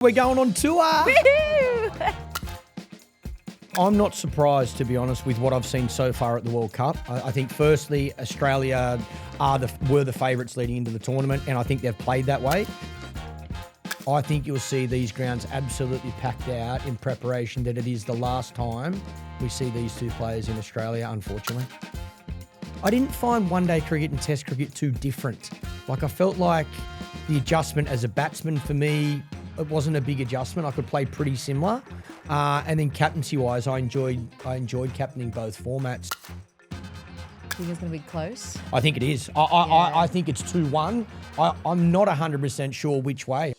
We're going on tour. I'm not surprised, to be honest, with what I've seen so far at the World Cup. I think, firstly, Australia were the favourites leading into the tournament, and I think they've played that way. I think you'll see these grounds absolutely packed out in preparation that it is the last time we see these two players in Australia, unfortunately. I didn't find one-day cricket and Test cricket too different. I felt like the adjustment as a batsman for me, it wasn't a big adjustment. I could play pretty similar. And then captaincy-wise, I enjoyed captaining both formats. Think it's going to be close? I think it is. I think it's 2-1. I'm not 100% sure which way.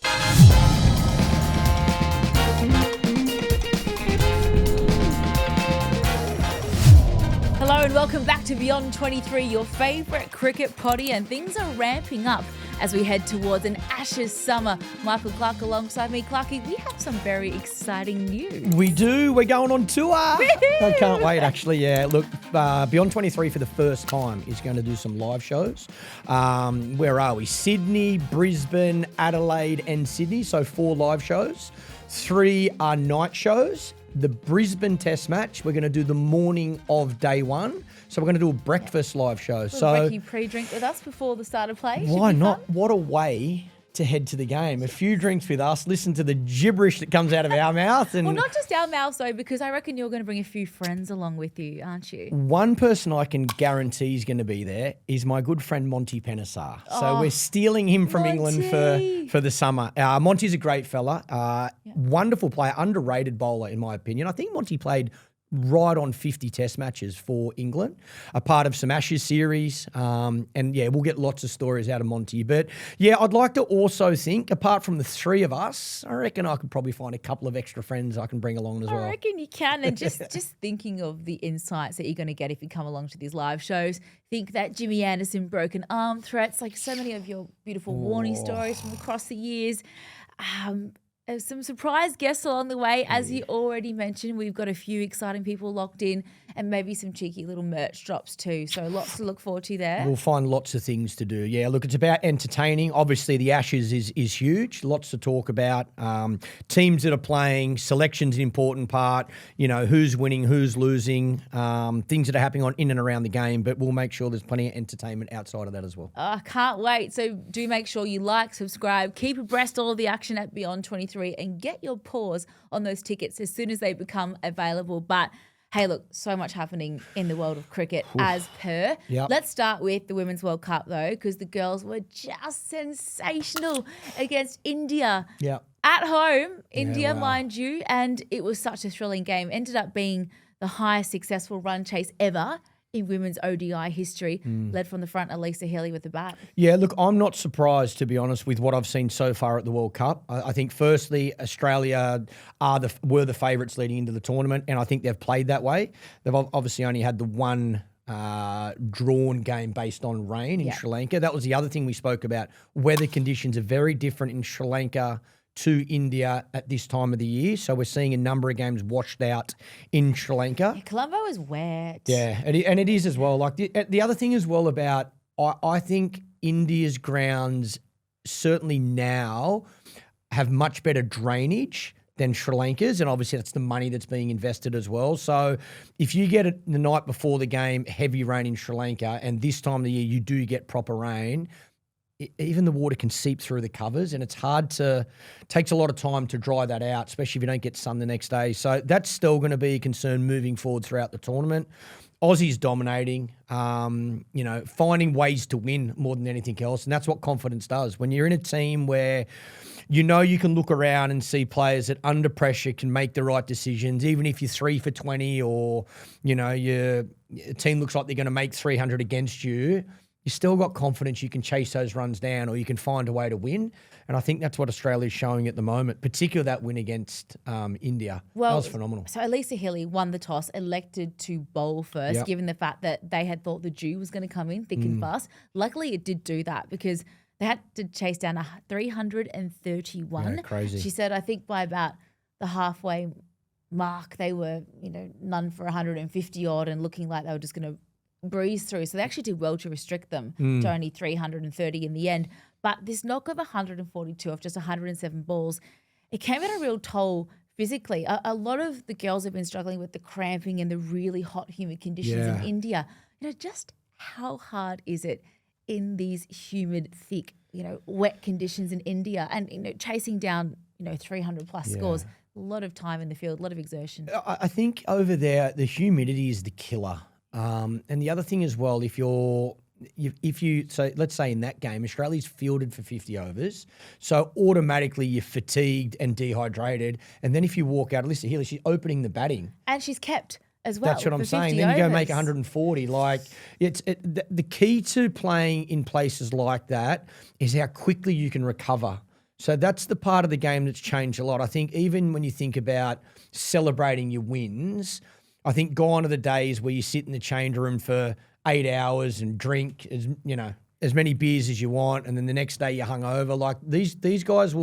Hello and welcome back to Beyond 23, your favourite cricket potty, and things are ramping up as we head towards an Ashes summer. Michael Clarke alongside me. Clarke, we have some very exciting news. We do. We're going on tour. I can't wait, actually. Yeah, look, Beyond 23 for the first time is going to do some live shows. Where are we? Sydney, Brisbane, Adelaide and Sydney. So 4 live shows. 3 are night shows. The Brisbane Test match, we're going to do the morning of day 1. So we're going to do a breakfast live show. So you pre-drink with us before the start of play? Why not? What a way to head to the game. A few drinks with us, listen to the gibberish that comes out of our mouth. And well, not just our mouths though, because I reckon you're going to bring a few friends along with you, aren't you? One person I can guarantee is going to be there is my good friend Monty Penisar. So we're stealing him from England for the summer. Monty's a great fella, wonderful player, underrated bowler in my opinion. I think Monty played right on 50 test matches for England, a part of some Ashes series. And yeah, we'll get lots of stories out of Monty. But yeah, I'd like to also think, apart from the 3 of us, I reckon I could probably find a couple of extra friends I can bring along as well. I reckon you can. And just thinking of the insights that you're going to get if you come along to these live shows, think that Jimmy Anderson broken arm threats, like so many of your beautiful warning stories from across the years. Some surprise guests along the way. As you already mentioned, we've got a few exciting people locked in and maybe some cheeky little merch drops too. So lots to look forward to there. We'll find lots of things to do. Yeah, look, it's about entertaining. Obviously, the Ashes is huge. Lots to talk about. Teams that are playing, selection's an important part. You know, who's winning, who's losing, things that are happening in and around the game. But we'll make sure there's plenty of entertainment outside of that as well. I can't wait. So do make sure you like, subscribe, keep abreast all of the action at Beyond 23 and get your paws on those tickets as soon as they become available. But hey, look, so much happening in the world of cricket as per. Yep. Let's start with the Women's World Cup, though, because the girls were just sensational against India. Yep. At home, India, mind you, and it was such a thrilling game. Ended up being the highest successful run chase ever in women's ODI history, led from the front, Alyssa Healy with the bat. Yeah, look, I'm not surprised, to be honest, with what I've seen so far at the World Cup. I think, firstly, Australia were the favourites leading into the tournament, and I think they've played that way. They've obviously only had the one drawn game based on rain in Sri Lanka. That was the other thing we spoke about. Weather conditions are very different in Sri Lanka to India at this time of the year. So we're seeing a number of games washed out in Sri Lanka. Yeah, Colombo is wet. Yeah, and it is as well. Like the other thing as well about, I think India's grounds certainly now have much better drainage than Sri Lanka's, and obviously that's the money that's being invested as well. So if you get it the night before the game, heavy rain in Sri Lanka, and this time of the year you do get proper rain, even the water can seep through the covers, and it's takes a lot of time to dry that out, especially if you don't get sun the next day. So that's still going to be a concern moving forward throughout the tournament. Aussie's dominating, finding ways to win more than anything else, and that's what confidence does. When you're in a team where you know you can look around and see players that under pressure can make the right decisions, even if you're 3 for 20 or, your team looks like they're going to make 300 against you, you still got confidence you can chase those runs down or you can find a way to win. And I think that's what Australia's showing at the moment, particularly that win against India. Well, that was phenomenal. So Alyssa Healy won the toss, elected to bowl first, given the fact that they had thought the dew was going to come in thick and fast. Luckily, it did do that because they had to chase down 331. Yeah, crazy. She said, I think by about the halfway mark, they were, none for 150 odd and looking like they were just going to breeze through. So they actually did well to restrict them to only 330 in the end. But this knock of 142 off just 107 balls, it came at a real toll physically. A lot of the girls have been struggling with the cramping and the really hot, humid conditions in India. Just how hard is it in these humid, thick, wet conditions in India, and chasing down 300 plus scores? A lot of time in the field, a lot of exertion. I think over there the humidity is the killer. And the other thing as well, so let's say in that game, Australia's fielded for 50 overs, so automatically you're fatigued and dehydrated. And then if you walk out, Alyssa Healy, she's opening the batting. And she's kept as well. That's what I'm saying. Then you go make 140. The key to playing in places like that is how quickly you can recover. So that's the part of the game that's changed a lot. I think even when you think about celebrating your wins, I think gone are the days where you sit in the change room for 8 hours and drink as many beers as you want, and then the next day you're hungover. Like these guys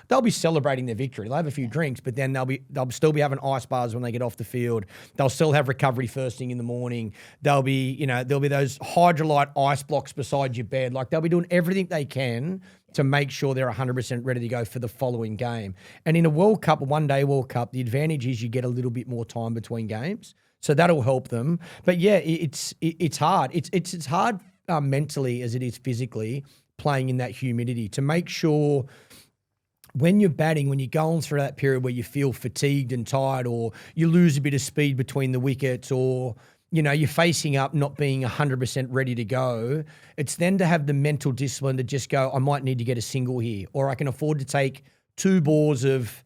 they'll be celebrating their victory. They'll have a few drinks, but then they'll still be having ice bars when they get off the field. They'll still have recovery first thing in the morning. There'll be those hydrolyte ice blocks beside your bed. Like they'll be doing everything they can to make sure they're 100% ready to go for the following game. And in a World Cup, a one-day World Cup, the advantage is you get a little bit more time between games. So that'll help them. But yeah, it's hard. It's hard mentally as it is physically playing in that humidity to make sure when you're batting, when you're going through that period where you feel fatigued and tired, or you lose a bit of speed between the wickets, or you're facing up not being 100% ready to go, it's then to have the mental discipline to just go, I might need to get a single here, or I can afford to take 2 balls of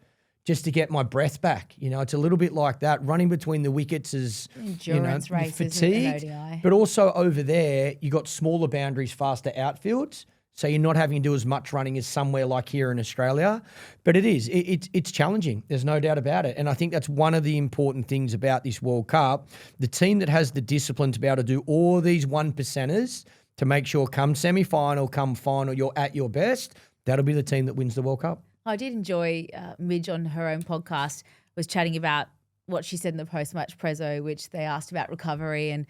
just to get my breath back. It's a little bit like that. Running between the wickets is endurance races, fatigue. ODI. But also over there, you got smaller boundaries, faster outfields. So you're not having to do as much running as somewhere like here in Australia. But it's challenging. There's no doubt about it. And I think that's one of the important things about this World Cup. The team that has the discipline to be able to do all these 1%ers to make sure come semi-final, come final, you're at your best, that'll be the team that wins the World Cup. I did enjoy Midge on her own podcast was chatting about what she said in the post-match prezzo, which they asked about recovery and,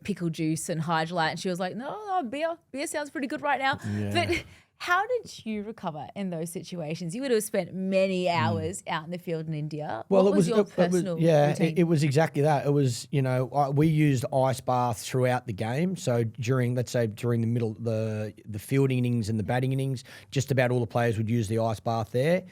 pickle juice and Hydrolite. And she was like, no, beer sounds pretty good right now. Yeah. But how did you recover in those situations? You would have spent many hours out in the field in India. Well, what was your personal routine? It was exactly that. It was, we used ice baths throughout the game. So during the middle, the fielding innings and the batting innings, just about all the players would use the ice bath there.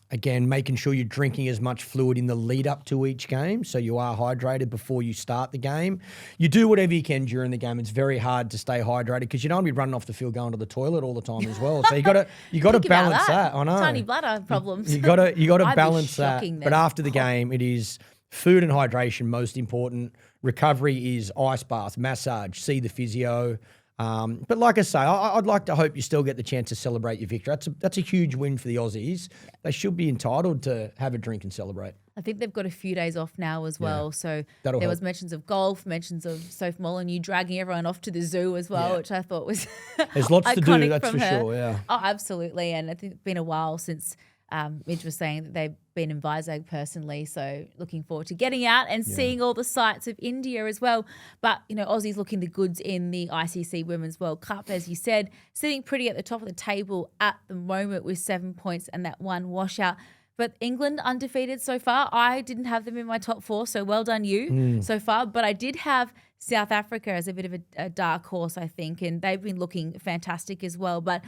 Again, making sure you're drinking as much fluid in the lead up to each game so you are hydrated before you start the game. You do whatever you can during the game. It's very hard to stay hydrated because you don't want to be running off the field going to the toilet all the time as well. So you got to balance that. I know. Tiny bladder problems. You got to balance that. Them. But after the game, it is food and hydration most important. Recovery is ice bath, massage, see the physio. But like I say, I'd like to hope you still get the chance to celebrate your victory. That's a huge win for the Aussies. They should be entitled to have a drink and celebrate. I think they've got a few days off now as well. Yeah, so there was mentions of golf, mentions of Soph Molyneux dragging everyone off to the zoo as well, which I thought was there's lots to do, that's for sure, yeah. Oh, absolutely. And I think it's been a while since Midge was saying that they've been in Vizag personally, so looking forward to getting out and seeing all the sights of India as well. But, Aussies looking the goods in the ICC Women's World Cup, as you said, sitting pretty at the top of the table at the moment with 7 points and that one washout. But England undefeated so far. I didn't have them in my top 4, so well done you so far. But I did have South Africa as a bit of a dark horse, I think, and they've been looking fantastic as well. But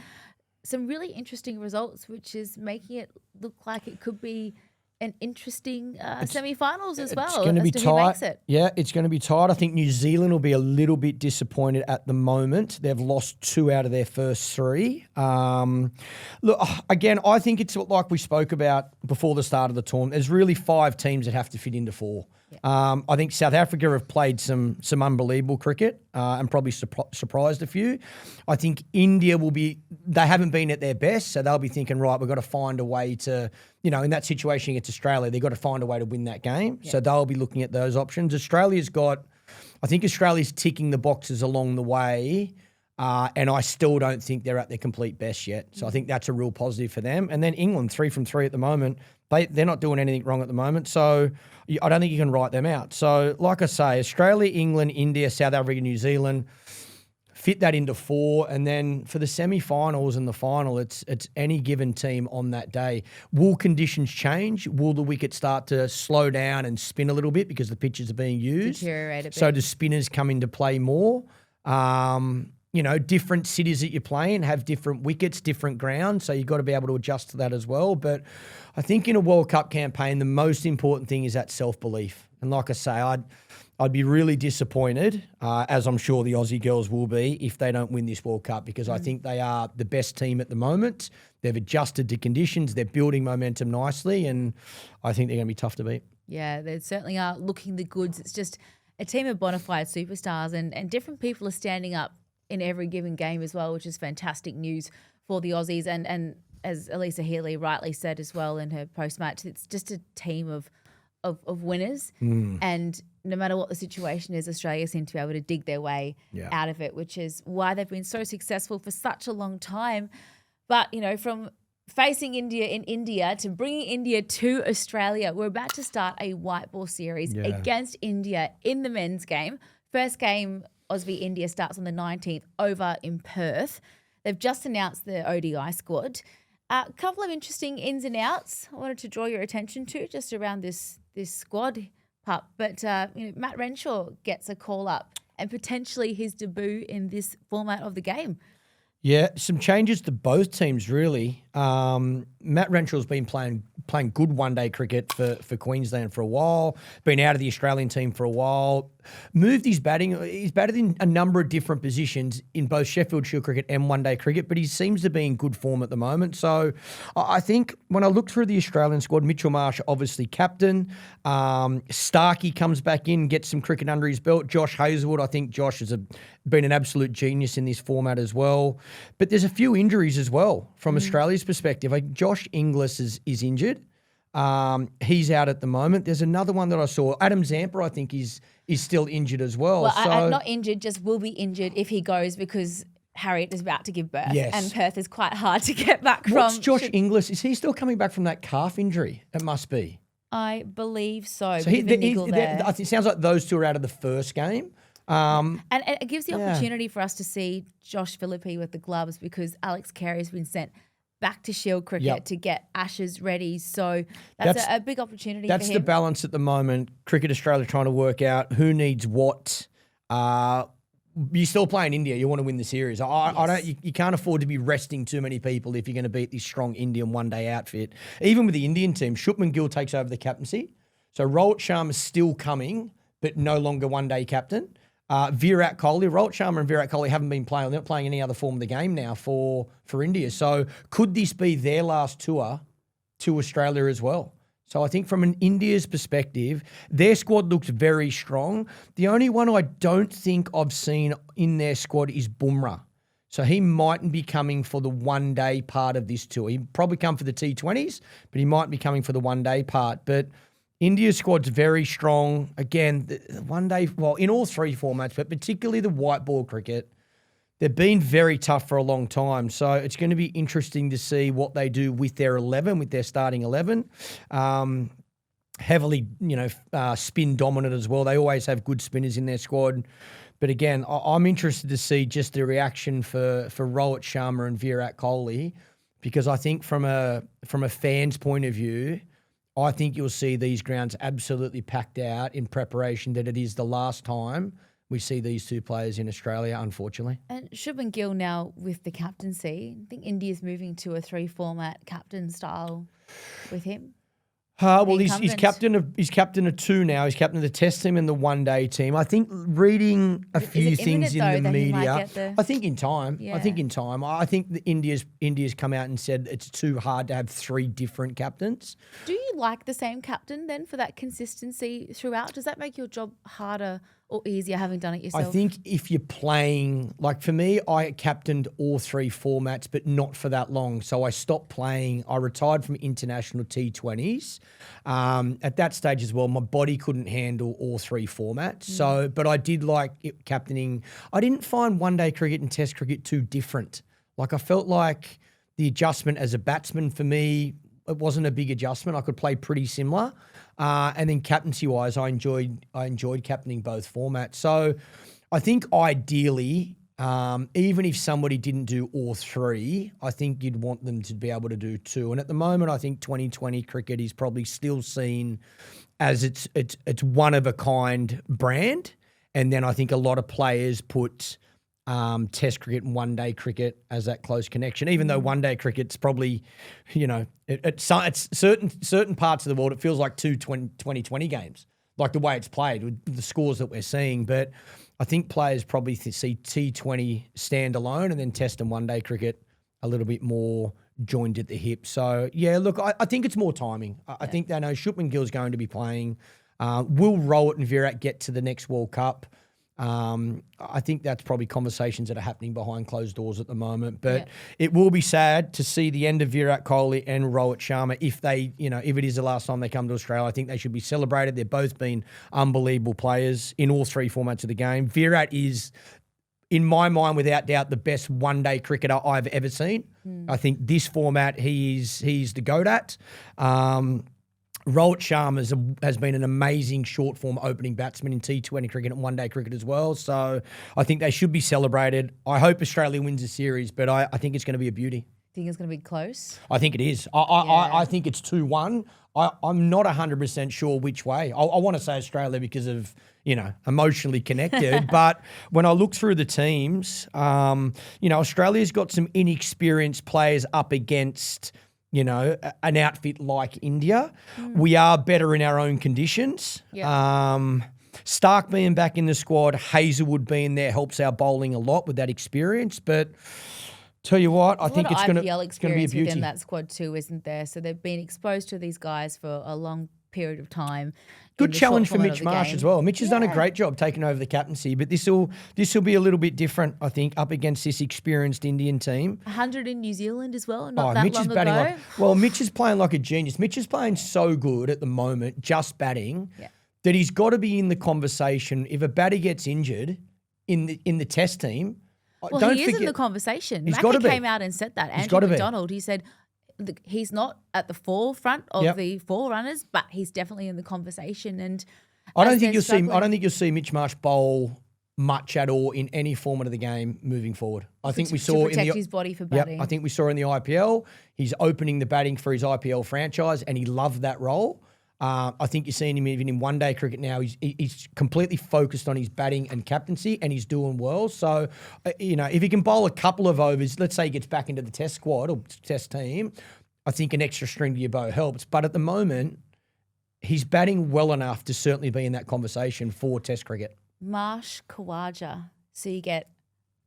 some really interesting results, which is making it look like it could be an interesting semi-finals as well. It's going to be tight. Yeah, it's going to be tight. I think New Zealand will be a little bit disappointed at the moment. They've lost 2 out of their first 3. Look, again, I think it's like we spoke about before the start of the tournament. There's really 5 teams that have to fit into 4. Yeah. I think South Africa have played some unbelievable cricket and probably surprised a few. I think India they haven't been at their best, so they'll be thinking, right, we've got to find a way to, in that situation against Australia, they've got to find a way to win that game. Yeah. So they'll be looking at those options. Australia's ticking the boxes along the way. And I still don't think they're at their complete best yet. So I think that's a real positive for them. And then England, 3 from 3 at the moment. They're not doing anything wrong at the moment. So I don't think you can write them out. So like I say, Australia, England, India, South Africa, New Zealand, fit that into 4, and then for the semi-finals and the final, it's any given team on that day. Will conditions change? Will the wicket start to slow down and spin a little bit because the pitches are being used? Deteriorate a bit. So do spinners come into play more? Different cities that you play in have different wickets, different grounds, so you've got to be able to adjust to that as well. But I think in a World Cup campaign, the most important thing is that self-belief. And like I say, I'd be really disappointed, as I'm sure the Aussie girls will be, if they don't win this World Cup, because I think they are the best team at the moment. They've adjusted to conditions. They're building momentum nicely, and I think they're going to be tough to beat. Yeah, they certainly are looking the goods. It's just a team of bona fide superstars, and different people are standing up in every given game as well, which is fantastic news for the Aussies. And as Elisa Healy rightly said as well in her post-match, it's just a team of winners. And no matter what the situation is, Australia seem to be able to dig their way out of it, which is why they've been so successful for such a long time. But, from facing India in India to bringing India to Australia, we're about to start a white ball series against India in the men's game. First game, Aussie v India, starts on the 19th over in Perth. They've just announced the ODI squad. A couple of interesting ins and outs I wanted to draw your attention to just around this squad, Pup. But Matt Renshaw gets a call up and potentially his debut in this format of the game. Yeah, some changes to both teams, really. Matt Renshaw's been playing good one-day cricket for Queensland for a while, been out of the Australian team for a while, moved his batting. He's batted in a number of different positions in both Sheffield Shield cricket and one-day cricket, but he seems to be in good form at the moment. So I think when I look through the Australian squad, Mitchell Marsh, obviously captain. Starkey comes back in, gets some cricket under his belt. Josh Hazlewood, I think Josh has been an absolute genius in this format as well. But there's a few injuries as well from Australia's perspective. Like Josh Inglis is injured. He's out at the moment. There's another one that I saw. Adam Zampa, I think, is still injured as well. Well, not injured, just will be injured if he goes because Harriet is about to give birth. Yes. And Perth is quite hard to get back from. What's Josh Inglis? Is he still coming back from that calf injury? It must be. I believe so. So it sounds like those two are out of the first game. And it gives the opportunity for us to see Josh Philippe with the gloves because Alex Carey's been sent back to Shield cricket to get Ashes ready. So that's a big opportunity for him. That's the balance at the moment. Cricket Australia trying to work out who needs what. You're still playing India. You want to win the series. You can't afford to be resting too many people if you're going to beat this strong Indian one-day outfit. Even with the Indian team, Shubman Gill takes over the captaincy. So Rohit Sharma is still coming, but no longer one-day captain. Virat Kohli, Rohit Sharma and Virat Kohli haven't been playing. They're not playing any other form of the game now for India. So could this be their last tour to Australia as well? So I think from an India's perspective, their squad looks very strong. The only one I don't think I've seen in their squad is Bumrah. So he mightn't be coming for the one-day part of this tour. He'd probably come for the T20s, but he might be coming for the one-day part. But India's squad's very strong. Again, the one-day, well, in all three formats, but particularly the white ball cricket, they've been very tough for a long time. So it's going to be interesting to see what they do with their 11, with their starting 11. Heavily, spin dominant as well. They always have good spinners in their squad. But again, I'm interested to see just the reaction for Rohit Sharma and Virat Kohli, because I think from a fan's point of view, I think you'll see these grounds absolutely packed out in preparation that it is the last time we see these two players in Australia, unfortunately. And Shubman Gill now with the captaincy, I think India's moving to a 3-format captain style with him. He's captain of two now. He's captain of the Test team and the one-day team. I think reading a few things in the media. I think in time. Yeah. I think the India's come out and said it's too hard to have 3 different captains. Do you like the same captain then for that consistency throughout? Does that make your job harder or easier having done it yourself? I think if you're playing, like for me, I captained all 3 formats, but not for that long. So I stopped playing. I retired from international T20s. At that stage as well, my body couldn't handle all 3 formats. So, but I did like captaining. I didn't find one-day cricket and Test cricket too different. Like I felt like the adjustment as a batsman for me, it wasn't a big adjustment. I could play pretty similar. And then captaincy-wise, I enjoyed captaining both formats. So I think ideally even if somebody didn't do all three, I think you'd want them to be able to do two. And at the moment, I think 2020 cricket is probably still seen as it's one of a kind brand. And then I think a lot of players put Test cricket and one-day cricket as that close connection, even though one-day cricket's probably, it's certain parts of the world, it feels like two 2020 games, like the way it's played with the scores that we're seeing. But I think players probably see T20 stand alone and then Test and one-day cricket a little bit more joined at the hip. So, yeah, look, I think it's more timing. I think they know Shubman Gill's going to be playing. Will Rowett and Virat get to the next World Cup? I think that's probably conversations that are happening behind closed doors at the moment. But it will be sad to see the end of Virat Kohli and Rohit Sharma if they, if it is the last time they come to Australia. I think they should be celebrated. They've both been unbelievable players in all three formats of the game. Virat is, in my mind, without doubt, the best one-day cricketer I've ever seen. I think this format he's the GOAT at. Rohit Sharma has been an amazing short-form opening batsman in T20 cricket and one-day cricket as well. So I think they should be celebrated. I hope Australia wins the series, but I think it's going to be a beauty. Think it's going to be close? I think it is. I think it's 2-1. I'm not 100% sure which way. I want to say Australia because of, emotionally connected. But when I look through the teams, Australia's got some inexperienced players up against an outfit like India. We are better in our own conditions. Stark being back in the squad, Hazelwood being there helps our bowling a lot with that experience. But tell you what, I think it's going to be a beauty. Within that squad too, isn't there? So they've been exposed to these guys for a long period of time. Good challenge for Mitch Marsh as well. Mitch has done a great job taking over the captaincy, but this will be a little bit different, I think, up against this experienced Indian team. 100 in New Zealand as well, not that Mitch long is batting ago. Mitch is playing like a genius. Mitch is playing so good at the moment, just batting, that he's got to be in the conversation. If a batter gets injured in the Test team, well, he is in the conversation. Mackie came out and said that. Andrew McDonald, he said he's not at the forefront of the forerunners, but he's definitely in the conversation. And I don't think you'll see Mitch Marsh bowl much at all in any format of the game moving forward. I think we saw to protect his body for batting. I think we saw in the IPL, he's opening the batting for his IPL franchise, and he loved that role. I think you're seeing him even in one-day cricket now. He's completely focused on his batting and captaincy, and he's doing well. So, if he can bowl a couple of overs, let's say he gets back into the Test squad or Test team, I think an extra string to your bow helps. But at the moment, he's batting well enough to certainly be in that conversation for Test cricket. Marsh, Khawaja. So you get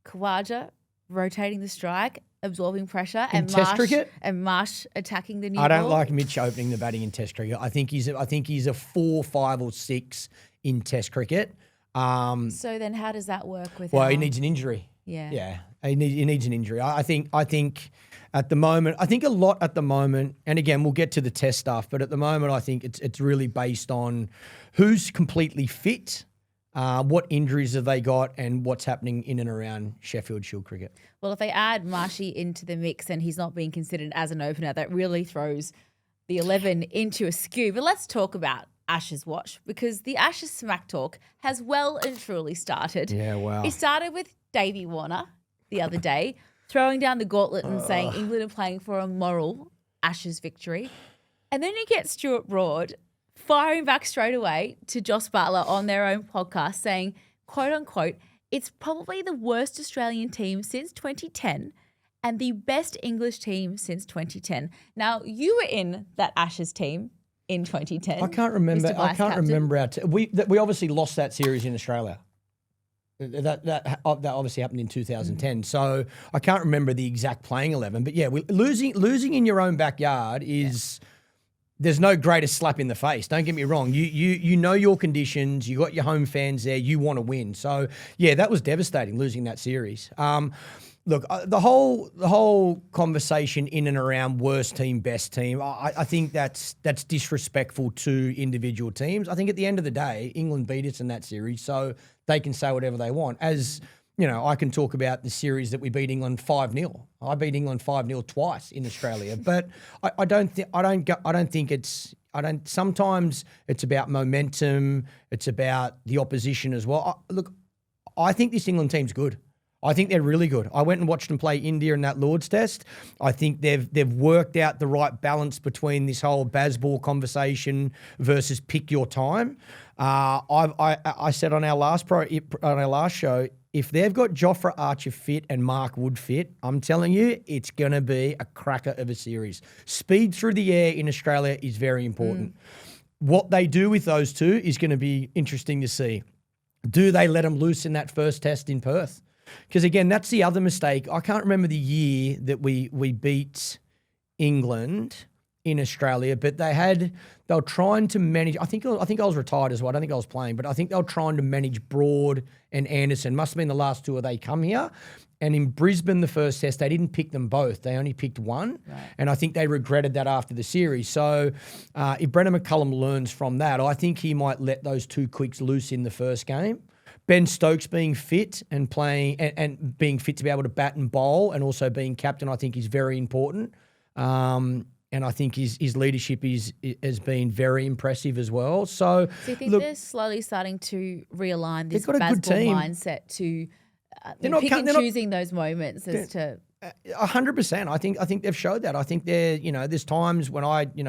Khawaja rotating the strike, absorbing pressure, and Test cricket? And Marsh attacking the new I don't ball. like Mitch opening the batting in Test cricket. I think he's a 4, 5, or 6 in Test cricket. So then, how does that work with? Well, he needs an injury. Yeah. He needs an injury. I think at the moment, and again, we'll get to the Test stuff, but at the moment, I think it's really based on who's completely fit. What injuries have they got, and what's happening in and around Sheffield Shield cricket? Well, if they add Marshy into the mix and he's not being considered as an opener, that really throws the 11 into a skew. But let's talk about Ashes Watch, because the Ashes Smack Talk has well and truly started. Yeah, wow. It started with Davey Warner the other day, throwing down the gauntlet and saying England are playing for a moral Ashes victory. And then you get Stuart Broad firing back straight away to Joss Butler on their own podcast saying, quote unquote, it's probably the worst Australian team since 2010 and the best English team since 2010. Now, you were in that Ashes team in 2010. I can't remember. Mr. Vice Captain. We obviously lost that series in Australia. That obviously happened in 2010. So I can't remember the exact playing 11. But yeah, losing in your own backyard is... Yeah. There's no greater slap in the face. Don't get me wrong. You know your conditions. You got your home fans there. You want to win. So yeah, that was devastating losing that series. Look, the whole conversation in and around worst team, best team. I think that's disrespectful to individual teams. I think at the end of the day, England beat us in that series, so they can say whatever they want. As I can talk about the series that we beat England 5-0. I beat England 5-0 twice in Australia, but sometimes it's about momentum. It's about the opposition as well. I think this England team's good. I think they're really good. I went and watched them play India in that Lord's Test. I think they've worked out the right balance between this whole Bazball conversation versus pick your time. I said on our last show, if they've got Jofra Archer fit and Mark Wood fit, I'm telling you, it's going to be a cracker of a series. Speed through the air in Australia is very important. What they do with those two is going to be interesting to see. Do they let them loose in that first test in Perth? Because, again, that's the other mistake. I can't remember the year that we beat England in Australia, but they were trying to manage. I think I was retired as well. I don't think I was playing, but I think they were trying to manage Broad and Anderson. Must have been the last tour they come here. And in Brisbane, the first test, they didn't pick them both. They only picked one. Right. And I think they regretted that after the series. So if Brendan McCullum learns from that, I think he might let those two quicks loose in the first game. Ben Stokes being fit and playing and being fit to be able to bat and bowl and also being captain, I think is very important. And I think his leadership has been very impressive as well. So you think they're slowly starting to realign this basketball mindset to choosing those moments as to 100%. I think they've showed that. I think there's times when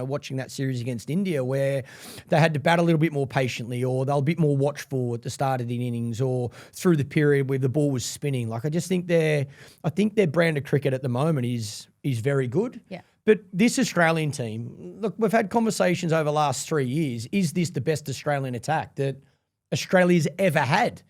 watching that series against India where they had to bat a little bit more patiently, or they're a bit more watchful at the start of the innings or through the period where the ball was spinning. Like, I think their brand of cricket at the moment is very good. Yeah. But this Australian team, look, we've had conversations over the last 3 years. Is this the best Australian attack that Australia's ever had?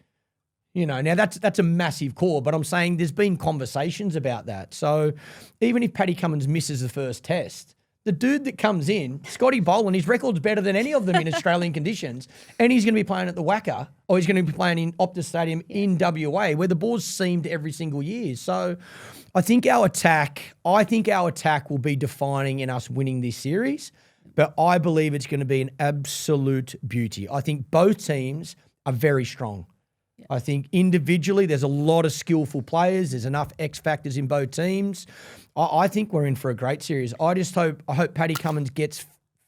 Now that's a massive call, but I'm saying there's been conversations about that. So even if Paddy Cummins misses the first test, the dude that comes in, Scotty Boland, his record's better than any of them in Australian conditions, and he's going to be playing at the Wacker, or he's going to be playing in Optus Stadium in WA, where the ball's seamed every single year. So I think our attack will be defining in us winning this series, but I believe it's going to be an absolute beauty. I think both teams are very strong. Yeah. I think individually there's a lot of skillful players. There's enough X factors in both teams. I think we're in for a great series. I hope Paddy Cummins gets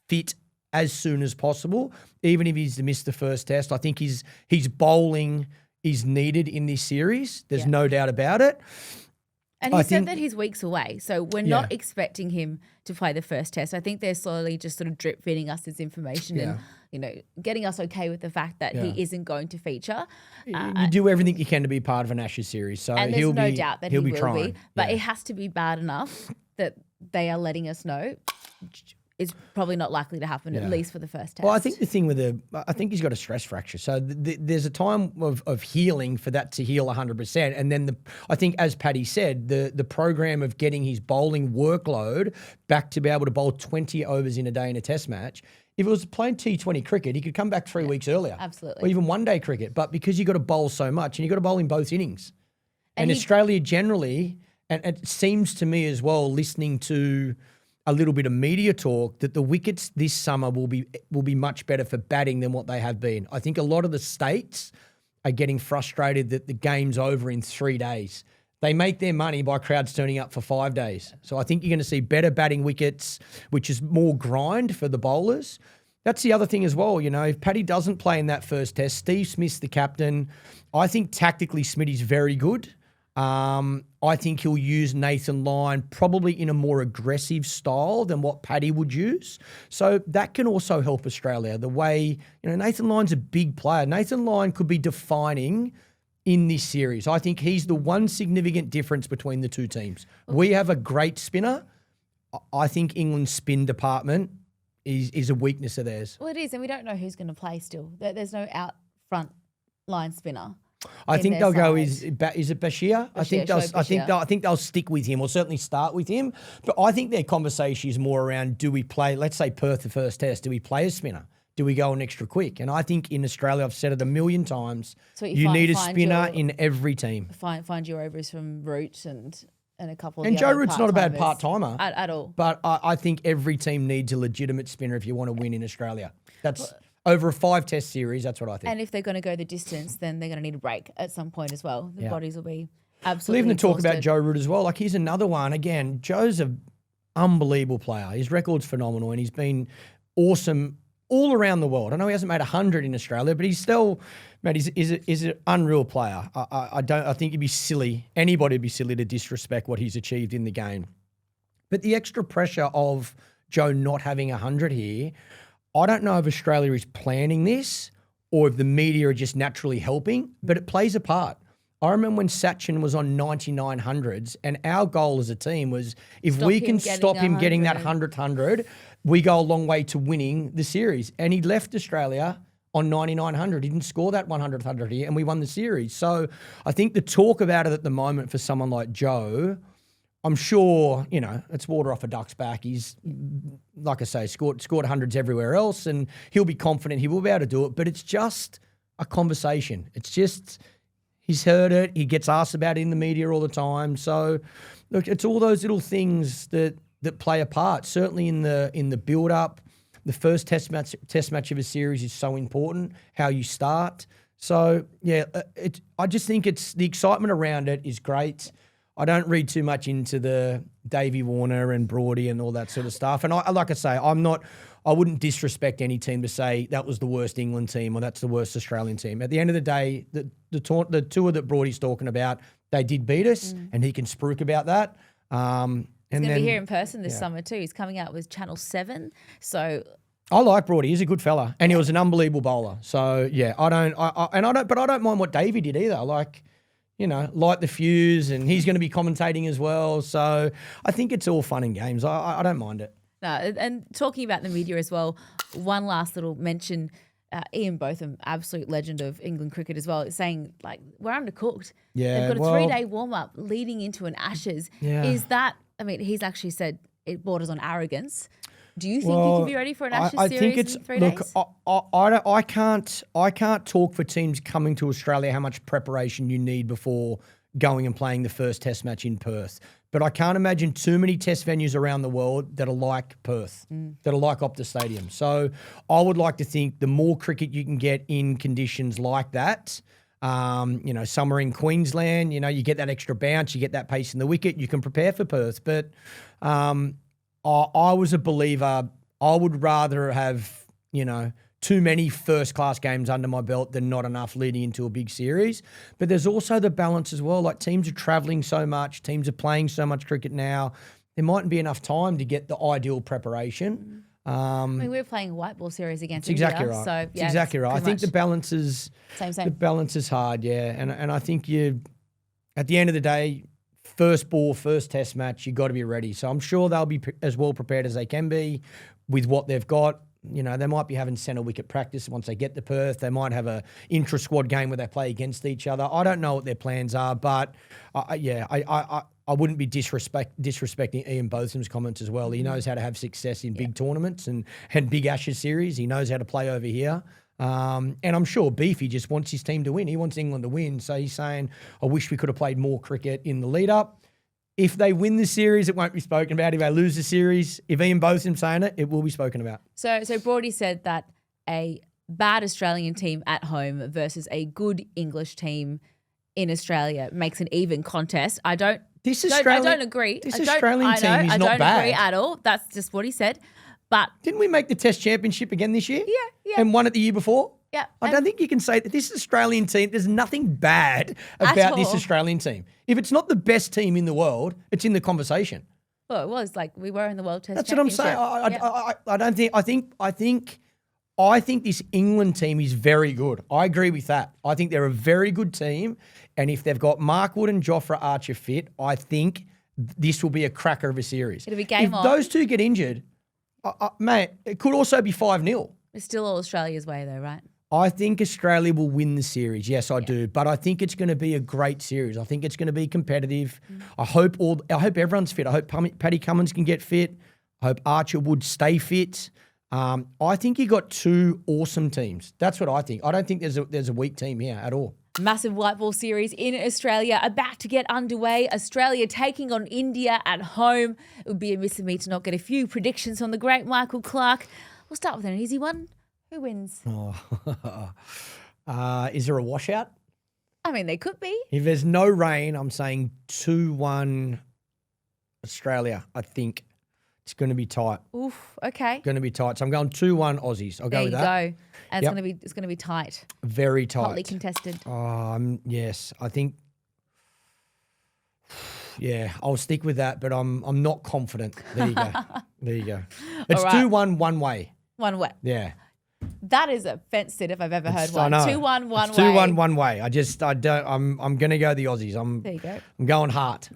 fit as soon as possible, even if he's missed the first test. I think his bowling is needed in this series. There's no doubt about it. And he said that he's weeks away, so we're not expecting him to play the first test. I think they're slowly just sort of drip feeding us this information and, getting us okay with the fact that he isn't going to feature. You do everything you can to be part of an Ashes series, so and there's no doubt that he will trying. be. But it has to be bad enough that they are letting us know is probably not likely to happen, at least for the first test. Well, I think the thing I think he's got a stress fracture. So there's a time of healing for that to heal 100%. And then I think, as Paddy said, the program of getting his bowling workload back to be able to bowl 20 overs in a day in a test match. If it was playing T20 cricket, he could come back 3 weeks earlier. Absolutely. Or even one-day cricket. But because you've got to bowl so much, and you've got to bowl in both innings. And Australia generally, and it seems to me as well, listening to a little bit of media talk, that the wickets this summer will be much better for batting than what they have been. I think a lot of the states are getting frustrated that the game's over in 3 days. They make their money by crowds turning up for 5 days. So I think you're going to see better batting wickets, which is more grind for the bowlers. That's the other thing as well. If Paddy doesn't play in that first test, Steve Smith's the captain. I think tactically Smitty's very good. I think he'll use Nathan Lyon probably in a more aggressive style than what Paddy would use. So that can also help Australia. The way, Nathan Lyon's a big player. Nathan Lyon could be defining in this series. I think he's the one significant difference between the two teams. We have a great spinner. I think England's spin department is a weakness of theirs. Well, it is, and we don't know who's going to play still. There's no out front line spinner. I think they'll go. Is it Bashir? I think they'll stick with him, or certainly start with him. But I think their conversation is more around: do we play? Let's say Perth the first test. Do we play a spinner? Do we go an extra quick? And I think in Australia, I've said it a million times. So you need a spinner in every team. Find your overs from Root and a couple of. And Joe Root's not a bad part timer at all. But I think every team needs a legitimate spinner if you want to win in Australia. That's. Over a 5-test series, that's what I think. And if they're going to go the distance, then they're going to need a break at some point as well. The bodies will be absolutely We'll even talk about Joe Root as well. Like, he's another one. Again, Joe's an unbelievable player. His record's phenomenal, and he's been awesome all around the world. I know he hasn't made 100 in Australia, but he's still, mate, is an unreal player. I think it'd be silly, anybody would be silly to disrespect what he's achieved in the game. But the extra pressure of Joe not having 100 here, I don't know if Australia is planning this or if the media are just naturally helping, but it plays a part. I remember when Sachin was on 9900s, and our goal as a team was if we can stop him getting that 100, we go a long way to winning the series. And he left Australia on 9900. He didn't score that 100 here, and we won the series. So I think the talk about it at the moment for someone like Joe, I'm sure, it's water off a duck's back. He's, like I say, scored hundreds everywhere else, and he'll be confident he will be able to do it. But it's just a conversation. It's just... He's heard it. He gets asked about it in the media all the time. So, look, it's all those little things that play a part. Certainly in the build-up, the first test match of a series is so important. How you start. So, yeah, I just think it's the excitement around it is great. I don't read too much into the Davey Warner and Brody and all that sort of stuff. And like I say, I wouldn't disrespect any team to say that was the worst England team or that's the worst Australian team. At the end of the day, the tour that Brody's talking about, they did beat us, and he can spruik about that. He's going to be here in person this summer too. He's coming out with Channel 7. So I like Brody. He's a good fella, and he was an unbelievable bowler. So yeah, I don't mind what Davey did either. Like, light the fuse, and he's going to be commentating as well. So I think it's all fun and games. I don't mind it. No, and talking about the media as well, one last little mention, Ian Botham, absolute legend of England cricket as well, saying, like, we're undercooked. Yeah, they've got a 3-day warm-up leading into an Ashes. Yeah. Is that, he's actually said it borders on arrogance. Do you think you can be ready for an Ashes I series think it's, in 3 days? Look, I can't talk for teams coming to Australia how much preparation you need before going and playing the first test match in Perth. But I can't imagine too many test venues around the world that are like Perth, that are like Optus Stadium. So I would like to think the more cricket you can get in conditions like that, somewhere in Queensland, you get that extra bounce, you get that pace in the wicket, you can prepare for Perth. But I was a believer. I would rather have, too many first-class games under my belt than not enough leading into a big series. But there's also the balance as well. Like, teams are travelling so much. Teams are playing so much cricket now. There mightn't be enough time to get the ideal preparation. we were playing a white ball series against It's India. exactly right. So, yeah, it's exactly right. I think the balance is... Same. The balance is hard, yeah. And I think at the end of the day, first ball, first test match, you've got to be ready. So I'm sure they'll be as well prepared as they can be with what they've got. They might be having centre wicket practice once they get to Perth. They might have a intra-squad game where they play against each other. I don't know what their plans are, but I wouldn't be disrespecting Ian Botham's comments as well. He knows how to have success in big tournaments and big Ashes series. He knows how to play over here. And I'm sure Beefy just wants his team to win. He wants England to win. So he's saying, I wish we could have played more cricket in the lead-up. If they win the series, it won't be spoken about. If they lose the series, if Ian Botham's saying it, it will be spoken about. So Brody said that a bad Australian team at home versus a good English team in Australia makes an even contest. I don't agree. This Australian team is not bad. I don't agree at all. That's just what he said. But didn't we make the Test Championship again this year? Yeah. And won it the year before? Yeah. I don't think you can say that this Australian team, there's nothing bad about this Australian team. If it's not the best team in the world, it's in the conversation. Well, it was like we were in the World Test That's what I'm saying. I don't think, I think this England team is very good. I agree with that. I think they're a very good team. And if they've got Mark Wood and Jofra Archer fit, I think this will be a cracker of a series. It'll be game on. If those two get injured, mate, it could also be 5-0. It's still all Australia's way though, right? I think Australia will win the series. Yes, I do. But I think it's going to be a great series. I think it's going to be competitive. I hope everyone's fit. I hope Paddy Cummins can get fit. I hope Archer would stay fit. I think you got two awesome teams. That's what I think. I don't think there's a weak team here at all. Massive white ball series in Australia about to get underway. Australia taking on India at home. It would be amiss of me to not get a few predictions on the great Michael Clarke. We'll start with an easy one. Who wins? Is there a washout? I mean, they could be. If there's no rain, I'm saying 2-1 Australia, I think. It's going to be tight. Oof. Okay. Going to be tight. So I'm going 2-1 Aussies. I'll go There with you that. go. And it's gonna be tight. Very tight. Hotly contested. Yes, I think. Yeah, I'll stick with that, but I'm not confident. There you go. There you go. It's All right. 2-1 one way. One way. Yeah. That is a fence sit if I've ever heard I one. know. 2-1 one It's way. 2-1 one way. I'm going to go the Aussies. There you go. I'm going hard.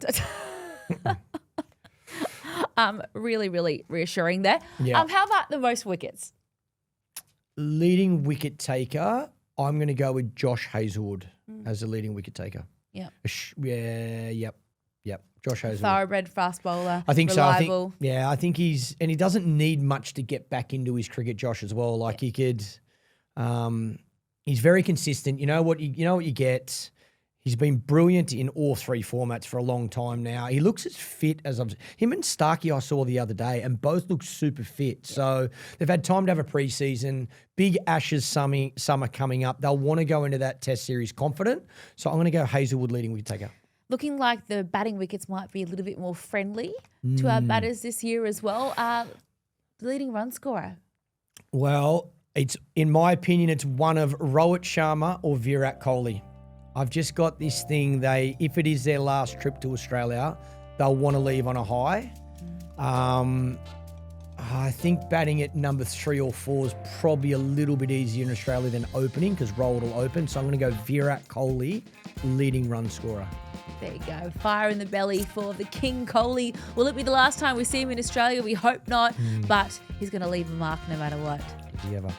Really, really reassuring there. Yeah. How about the most wickets? Leading wicket taker, I'm going to go with Josh Hazlewood as the leading wicket taker. Yeah. Yep. Josh Hazlewood. Thoroughbred fast bowler. I think reliable. so. I think he doesn't need much to get back into his cricket, Josh, as well. Like he could, he's very consistent. You know what you get. He's been brilliant in all three formats for a long time now. He looks as fit as him and Starkey I saw the other day, and both look super fit. So they've had time to have a preseason. Big Ashes summer coming up. They'll want to go into that Test series confident. So I'm going to go Hazlewood leading wicket taker. Looking like the batting wickets might be a little bit more friendly to our batters this year as well. Leading run scorer. Well, in my opinion, it's one of Rohit Sharma or Virat Kohli. I've just got this thing. If it is their last trip to Australia, they'll want to leave on a high. I think batting at number 3 or 4 is probably a little bit easier in Australia than opening because Rohit will open. So I'm going to go Virat Kohli, leading run scorer. There you go. Fire in the belly for the King Kohli. Will it be the last time we see him in Australia? We hope not, but he's going to leave a mark no matter what.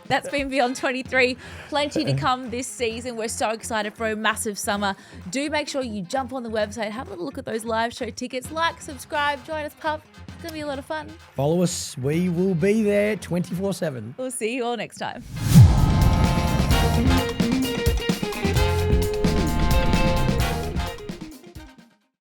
That's been Beyond 23. Plenty to come this season. We're so excited for a massive summer. Do make sure you jump on the website, have a little look at those live show tickets, like, subscribe, join us, pup. It's going to be a lot of fun. Follow us. We will be there 24/7. We'll see you all next time.